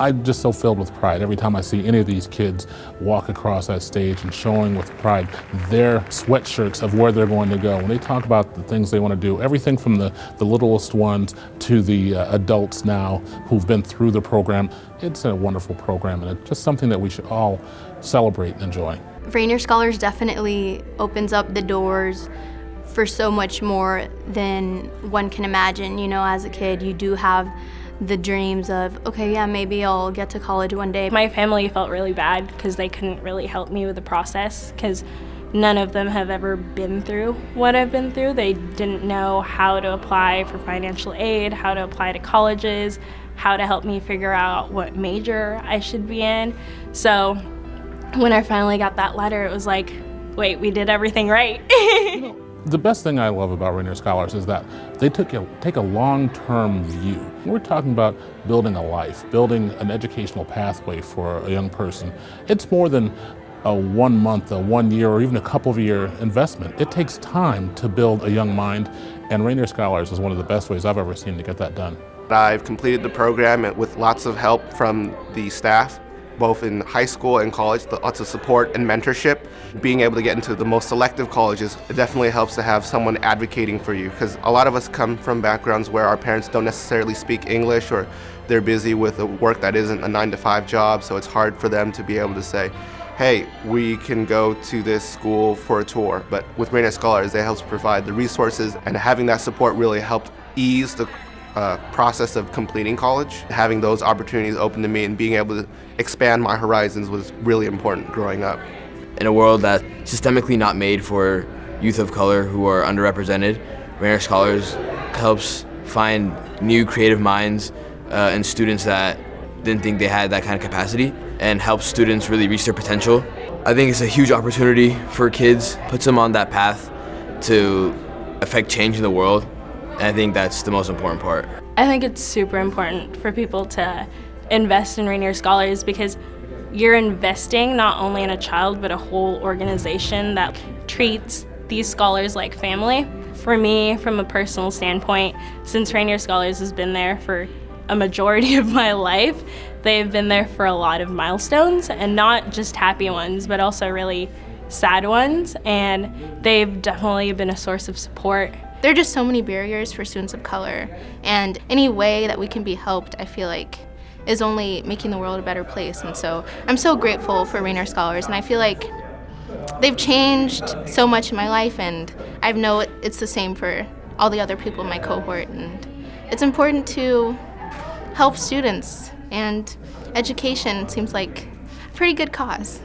I'm just so filled with pride every time I see any of these kids walk across that stage and showing with pride their sweatshirts of where they're going to go. When they talk about the things they want to do, everything from the littlest ones to the adults now who've been through the program, it's a wonderful program, and it's just something that we should all celebrate and enjoy. Rainier Scholars definitely opens up the doors for so much more than one can imagine. You know, as a kid, you do have the dreams of, okay, yeah, maybe I'll get to college one day. My family felt really bad because they couldn't really help me with the process because none of them have ever been through what I've been through. They didn't know how to apply for financial aid, how to apply to colleges, how to help me figure out what major I should be in. So when I finally got that letter, it was like, wait, we did everything right. You know, the best thing I love about Rainier Scholars is that they take a long-term view. We're talking about building a life, building an educational pathway for a young person. It's more than a 1 month, a 1 year, or even a couple of year investment. It takes time to build a young mind, and Rainier Scholars is one of the best ways I've ever seen to get that done. I've completed the program with lots of help from the staff, both in high school and college, lots of support and mentorship. Being able to get into the most selective colleges, it definitely helps to have someone advocating for you, because a lot of us come from backgrounds where our parents don't necessarily speak English, or they're busy with a work that isn't a 9-to-5 job, so it's hard for them to be able to say, hey, we can go to this school for a tour. But with Rainier Scholars, they help provide the resources, and having that support really helped ease the process of completing college. Having those opportunities open to me and being able to expand my horizons was really important growing up. In a world that's systemically not made for youth of color who are underrepresented, Rainier Scholars helps find new creative minds and students that didn't think they had that kind of capacity, and helps students really reach their potential. I think it's a huge opportunity for kids, puts them on that path to affect change in the world. And I think that's the most important part. I think it's super important for people to invest in Rainier Scholars because you're investing not only in a child but a whole organization that treats these scholars like family. For me, from a personal standpoint, since Rainier Scholars has been there for a majority of my life, they've been there for a lot of milestones, and not just happy ones but also really sad ones, and they've definitely been a source of support. There are just so many barriers for students of color, and any way that we can be helped, I feel like, is only making the world a better place. And so I'm so grateful for Rainier Scholars, and I feel like they've changed so much in my life, and I know it's the same for all the other people in my cohort. And it's important to help students, and education seems like a pretty good cause.